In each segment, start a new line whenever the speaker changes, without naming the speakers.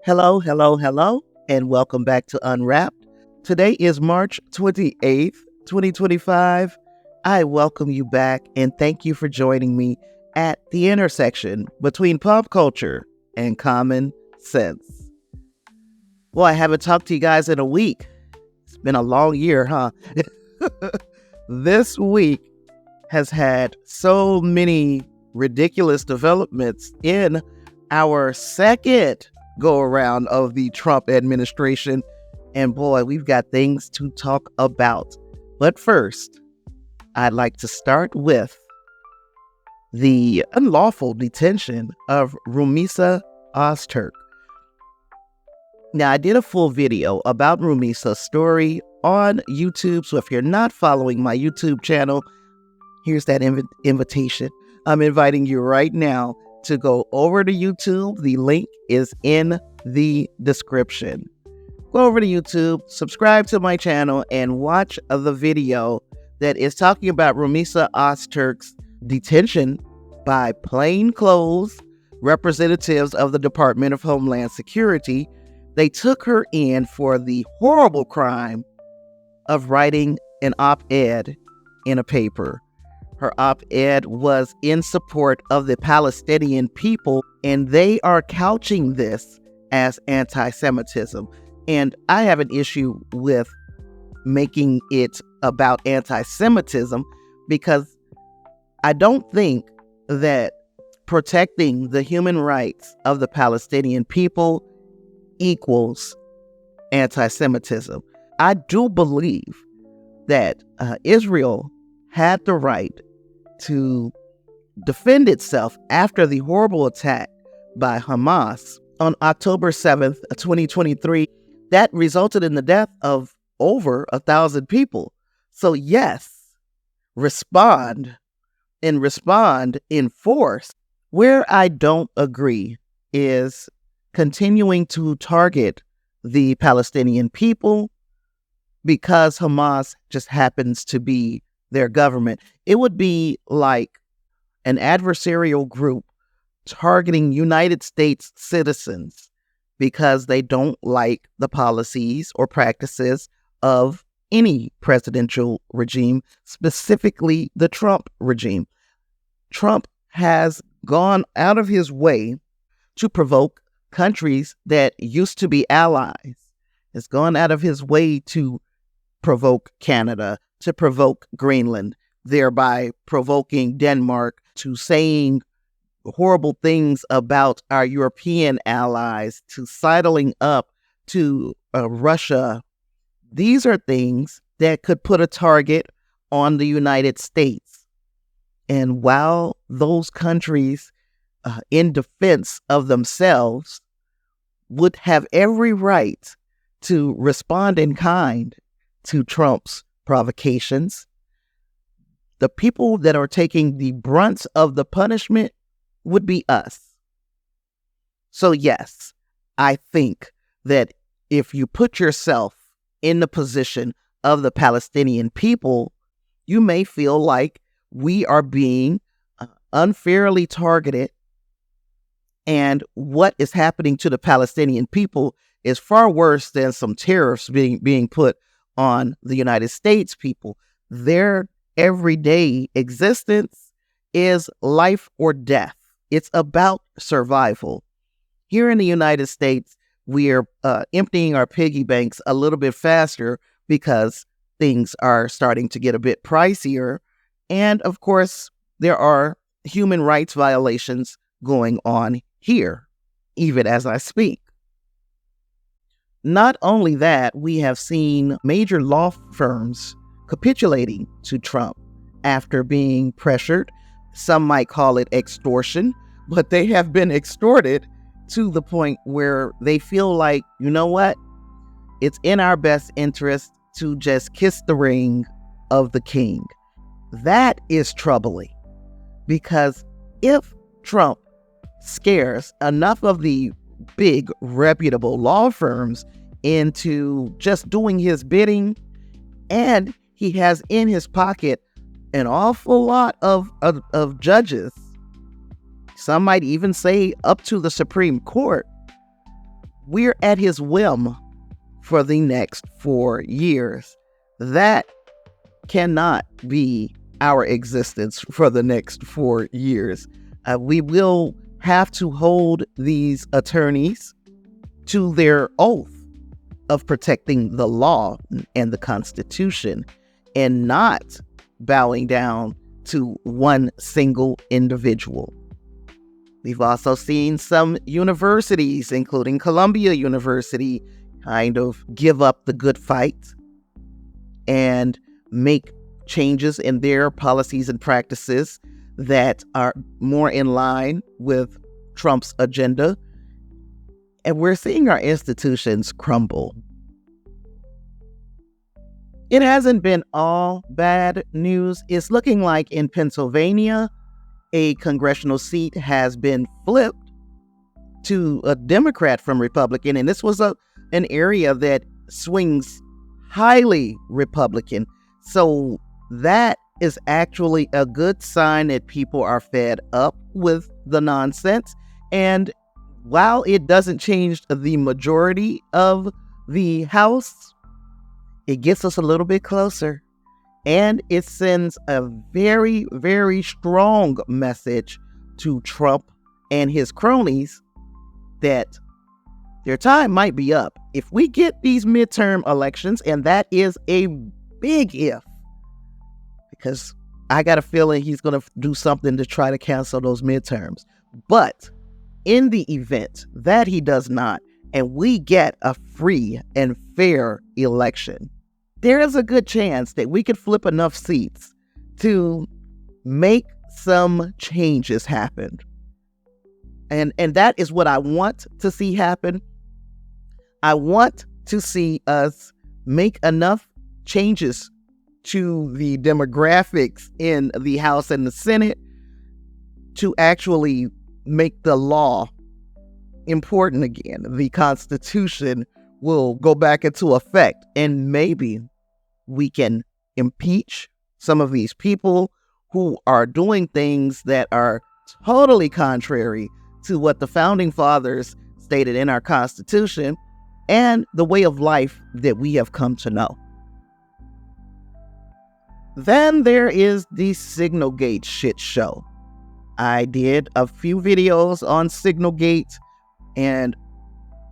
Hello, hello, hello, and welcome back to Unwrapped. Today is March 28th, 2025. I welcome you back and thank you for joining me at the intersection between pop culture and common sense. Well, I haven't talked to you guys in a week. It's been a long year, huh? This week has had so many ridiculous developments in our second go around of the Trump administration. And boy, we've got things to talk about. But first, I'd like to start with the unlawful detention of Rumeysa Ozturk. Now, I did a full video about Rumeysa's story on YouTube. So if you're not following my YouTube channel, here's that invitation. I'm inviting you right now to go over to YouTube. The link is in the description. Go over to YouTube, subscribe to my channel, and watch the video that is talking about Rumeysa Ozturk's detention by plainclothes representatives of the Department of Homeland Security. They took her in for the horrible crime of writing an op-ed in a paper. Her op-ed was in support of the Palestinian people, and they are couching this as anti-Semitism. And I have an issue with making it about anti-Semitism because I don't think that protecting the human rights of the Palestinian people equals anti-Semitism. I do believe that Israel had the right to defend itself after the horrible attack by Hamas on October 7th, 2023, that resulted in the death of over 1,000 people. So yes, respond in force. Where I don't agree is continuing to target the Palestinian people because Hamas just happens to be their government. It would be like an adversarial group targeting United States citizens because they don't like the policies or practices of any presidential regime, specifically the Trump regime. Trump has gone out of his way to provoke countries that used to be allies. Has gone out of his way to provoke Canada, to provoke Greenland, thereby provoking Denmark to saying horrible things about our European allies, to sidling up to Russia. These are things that could put a target on the United States. And while those countries, in defense of themselves, would have every right to respond in kind to Trump's provocations, the people that are taking the brunt of the punishment would be us. So yes, I think that if you put yourself in the position of the Palestinian people, you may feel like we are being unfairly targeted, and what is happening to the Palestinian people is far worse than some tariffs being put on the United States people. Their everyday existence is life or death. It's about survival. Here in the United States, we are emptying our piggy banks a little bit faster because things are starting to get a bit pricier. And of course, there are human rights violations going on here, even as I speak. Not only that, we have seen major law firms capitulating to Trump after being pressured. Some might call it extortion, but they have been extorted to the point where they feel like, you know what? It's in our best interest to just kiss the ring of the king. That is troubling because if Trump scares enough of the big reputable law firms into just doing his bidding, and he has in his pocket an awful lot of judges, some might even say up to the Supreme Court, we're at his whim for the next 4 years. That cannot be our existence for the next 4 years. We will have to hold these attorneys to their oath of protecting the law and the Constitution and not bowing down to one single individual. We've also seen some universities, including Columbia University, kind of give up the good fight and make changes in their policies and practices that are more in line with Trump's agenda. And we're seeing our institutions crumble. It hasn't been all bad news. It's looking like in Pennsylvania, a congressional seat has been flipped to a Democrat from Republican. And this was an area that swings highly Republican. So that is actually a good sign that people are fed up with the nonsense. And while it doesn't change the majority of the House, it gets us a little bit closer. And it sends a very, very strong message to Trump and his cronies that their time might be up. If we get these midterm elections, and that is a big if, because I got a feeling he's going to do something to try to cancel those midterms. But in the event that he does not, and we get a free and fair election, there is a good chance that we could flip enough seats to make some changes happen. And that is what I want to see happen. I want to see us make enough changes to the demographics in the House and the Senate to actually make the law important again. The Constitution will go back into effect, and maybe we can impeach some of these people who are doing things that are totally contrary to what the founding fathers stated in our Constitution and the way of life that we have come to know. Then there is the Signalgate shit show. I did a few videos on Signalgate, and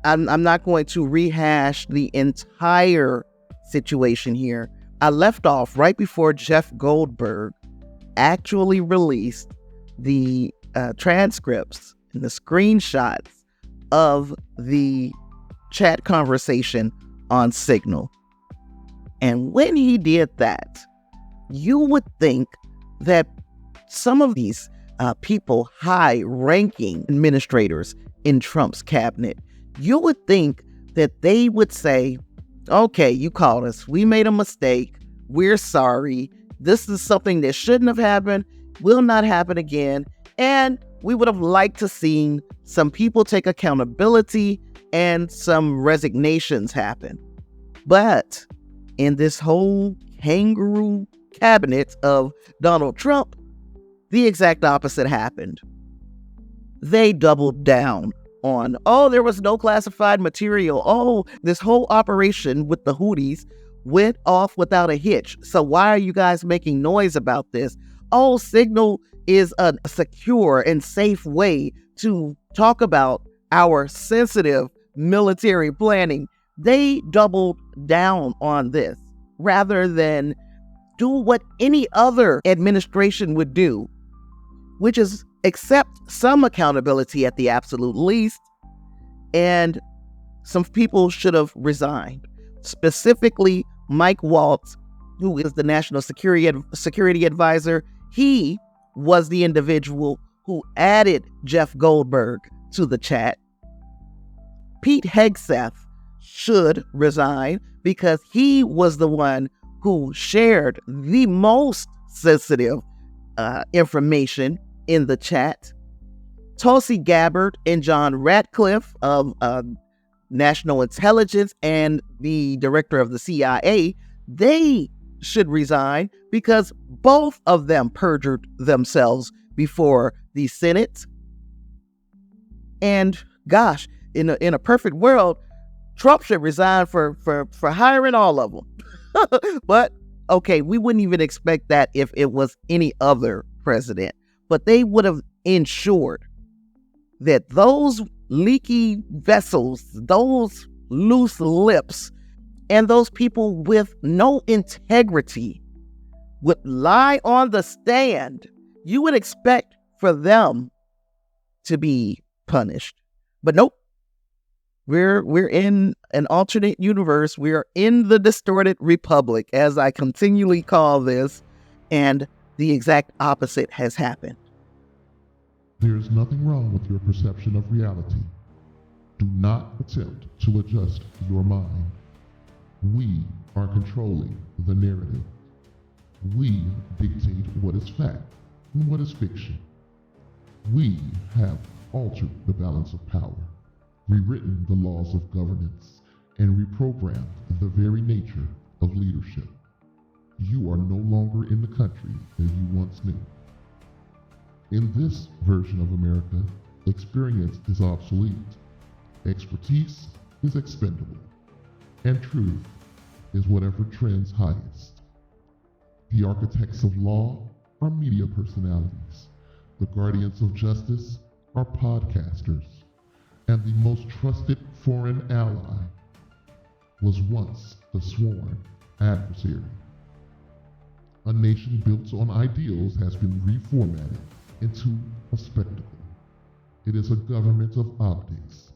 I'm not going to rehash the entire situation here. I left off right before Jeff Goldberg actually released the transcripts and the screenshots of the chat conversation on Signal. And when he did that, you would think that some of these people, high-ranking administrators in Trump's cabinet, you would think that they would say, okay, you called us. We made a mistake. We're sorry. This is something that shouldn't have happened, will not happen again. And we would have liked to see some people take accountability and some resignations happen. But in this whole kangaroo cabinet of Donald Trump, the exact opposite happened. They doubled down on, there was no classified material. This whole operation with the Houthis went off without a hitch. So why are you guys making noise about this? Signal is a secure and safe way to talk about our sensitive military planning. They doubled down on this rather than do what any other administration would do, which is accept some accountability at the absolute least. And some people should have resigned. Specifically, Mike Waltz, who is the National Security Advisor. He was the individual who added Jeff Goldberg to the chat. Pete Hegseth should resign because he was the one who shared the most sensitive information in the chat. Tulsi Gabbard and John Ratcliffe of National Intelligence and the director of the CIA, they should resign because both of them perjured themselves before the Senate. And gosh, in a perfect world, Trump should resign for hiring all of them. But okay, we wouldn't even expect that if it was any other president. But they would have ensured that those leaky vessels, those loose lips, and those people with no integrity would lie on the stand. You would expect for them to be punished. But nope. We're in an alternate universe. We are in the distorted republic, as I continually call this, and the exact opposite has happened.
There is nothing wrong with your perception of reality. Do not attempt to adjust your mind. We are controlling the narrative. We dictate what is fact and what is fiction. We have altered the balance of power, rewritten the laws of governance, and reprogrammed the very nature of leadership. You are no longer in the country that you once knew. In this version of America, experience is obsolete, expertise is expendable, and truth is whatever trends highest. The architects of law are media personalities. The guardians of justice are podcasters. And the most trusted foreign ally was once the sworn adversary. A nation built on ideals has been reformatted into a spectacle. It is a government of optics,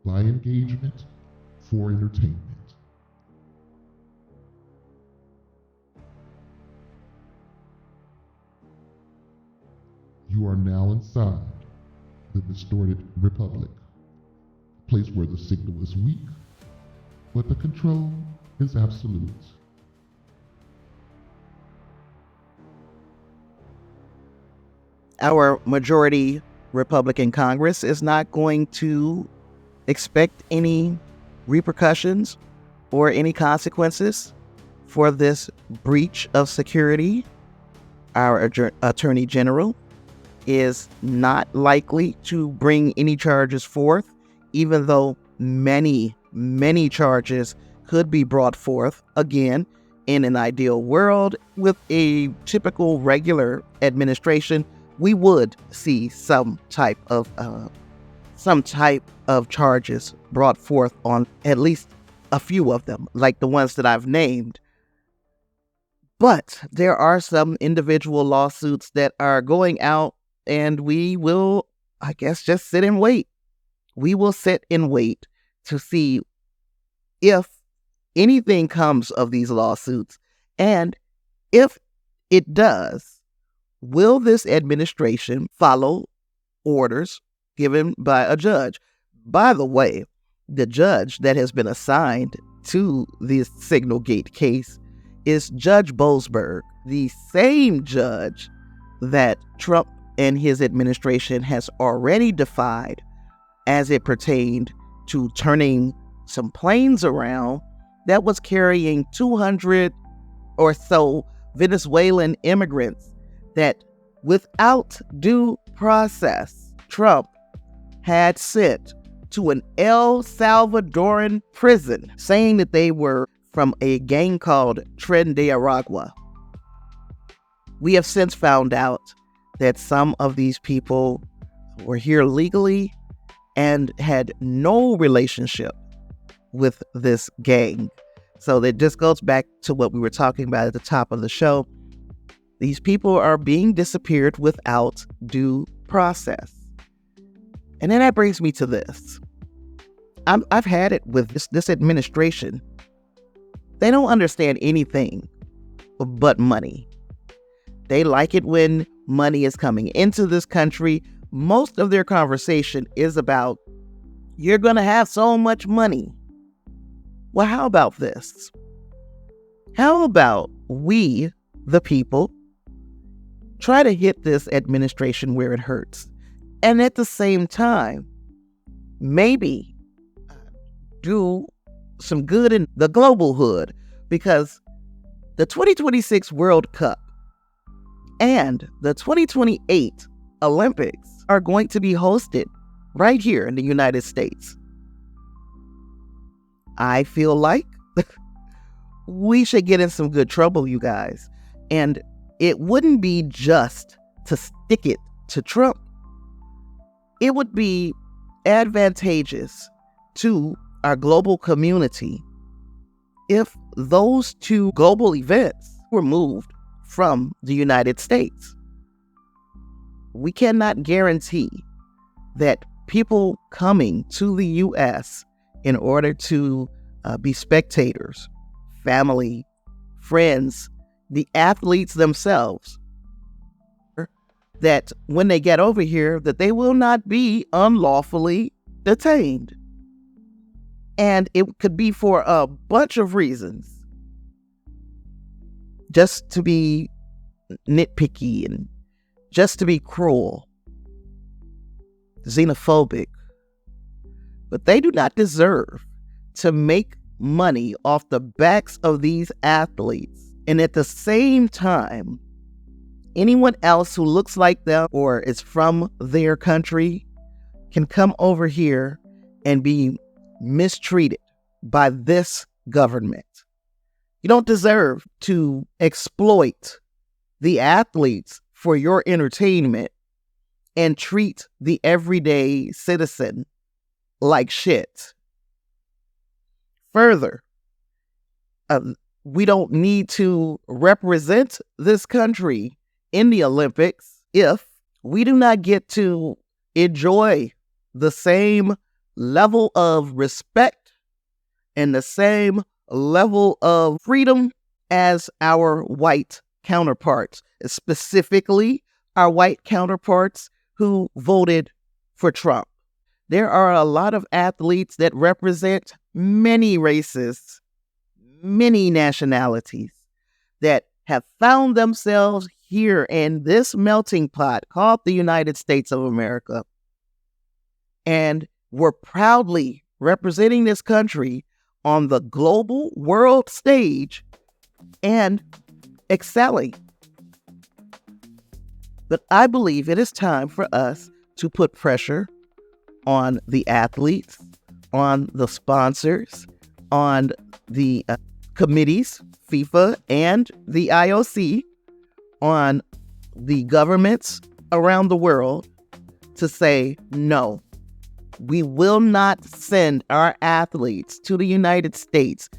by engagement, for entertainment. You are now inside the distorted republic, a place where the signal is weak, but the control is absolute.
Our majority Republican Congress is not going to expect any repercussions or any consequences for this breach of security. Our Attorney General is not likely to bring any charges forth, even though many charges could be brought forth. Again, in an ideal world, with a typical regular administration, we would see some type of charges brought forth on at least a few of them, like the ones that I've named. But there are some individual lawsuits that are going out, and we will, I guess, just sit and wait. We will sit and wait to see if anything comes of these lawsuits. And if it does, will this administration follow orders given by a judge? By the way, the judge that has been assigned to this Signal Gate case is Judge Boasberg, the same judge that Trump and his administration has already defied as it pertained to turning some planes around that was carrying 200 or so Venezuelan immigrants that, without due process, Trump had sent to an El Salvadoran prison, saying that they were from a gang called Tren de Aragua. We have since found out that some of these people were here legally and had no relationship with this gang. So that just goes back to what we were talking about at the top of the show. These people are being disappeared without due process. And then that brings me to this. I've had it with this administration. They don't understand anything but money. They like it when money is coming into this country. Most of their conversation is about, you're going to have so much money. Well, how about this? How about we, the people, try to hit this administration where it hurts, and at the same time, maybe do some good in the global hood, because the 2026 World Cup and the 2028 Olympics are going to be hosted right here in the United States. I feel like we should get in some good trouble, you guys. And it wouldn't be just to stick it to Trump. It would be advantageous to our global community if those two global events were moved from the United States. We cannot guarantee that people coming to the U.S. in order to be spectators, family, friends, the athletes themselves, that when they get over here, that they will not be unlawfully detained. And it could be for a bunch of reasons. Just to be nitpicky and just to be cruel, xenophobic. But they do not deserve to make money off the backs of these athletes. And at the same time, anyone else who looks like them or is from their country can come over here and be mistreated by this government. You don't deserve to exploit the athletes for your entertainment and treat the everyday citizen like shit. Further, we don't need to represent this country in the Olympics if we do not get to enjoy the same level of respect and the same level of freedom as our white counterparts, specifically our white counterparts who voted for Trump. There are a lot of athletes that represent many races, many nationalities that have found themselves here in this melting pot called the United States of America, and were proudly representing this country on the global world stage and excelling. But I believe it is time for us to put pressure on the athletes, on the sponsors, on the committees, FIFA and the IOC, on the governments around the world to say, no, we will not send our athletes to the United States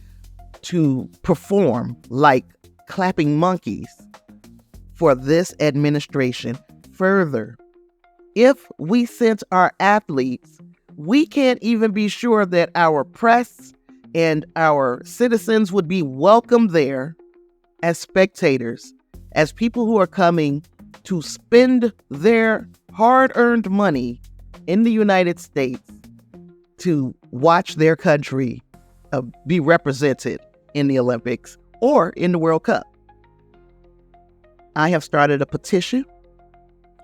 to perform like clapping monkeys for this administration. Further, if we sent our athletes, we can't even be sure that our press and our citizens would be welcome there as spectators, as people who are coming to spend their hard-earned money in the United States to watch their country be represented in the Olympics or in the World Cup. I have started a petition.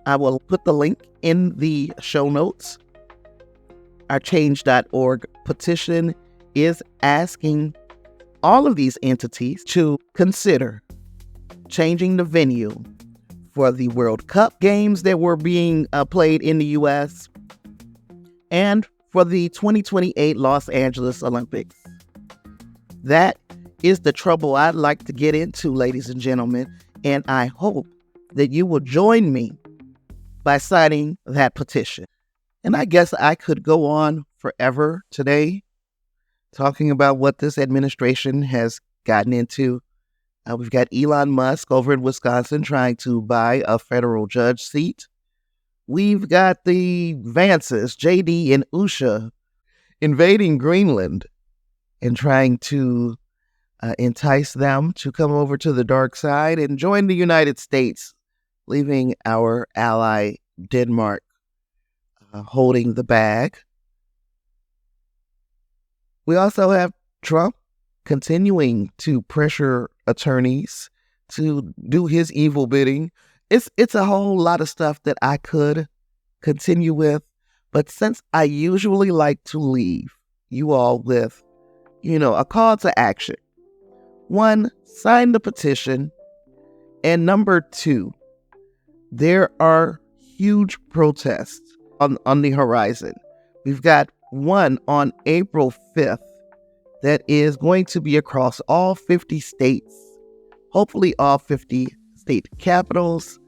I will put the link in the show notes. Our change.org petition is asking all of these entities to consider changing the venue for the World Cup games that were being played in the U.S. and for the 2028 Los Angeles Olympics. That is the trouble I'd like to get into, ladies and gentlemen, and I hope that you will join me by signing that petition. And I guess I could go on forever today talking about what this administration has gotten into. We've got Elon Musk over in Wisconsin trying to buy a federal judge seat. We've got the Vances, JD and Usha, invading Greenland and trying to entice them to come over to the dark side and join the United States, leaving our ally Denmark holding the bag. We also have Trump continuing to pressure attorneys to do his evil bidding. It's a whole lot of stuff that I could continue with, but since I usually like to leave you all with, a call to action. 1, sign the petition. And number 2, there are huge protests on the horizon. We've got one on April 5th that is going to be across all 50 states, hopefully all 50 state capitals.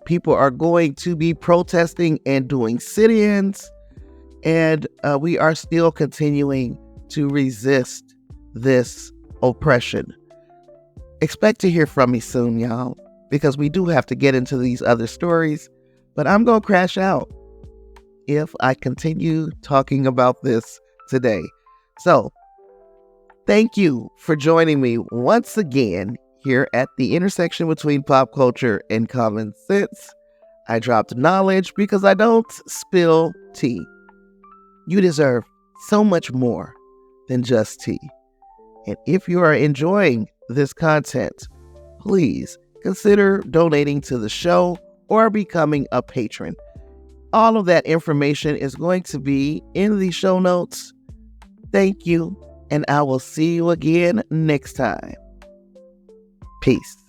People are going to be protesting and doing sit-ins, and we are still continuing to resist this oppression. Expect to hear from me soon, y'all, because we do have to get into these other stories, but I'm going to crash out if I continue talking about this today. So, thank you for joining me once again here at the intersection between pop culture and common sense. I dropped knowledge because I don't spill tea. You deserve so much more than just tea. And if you are enjoying this content, please consider donating to the show or becoming a patron. All of that information is going to be in the show notes. Thank you, and I will see you again next time. Peace.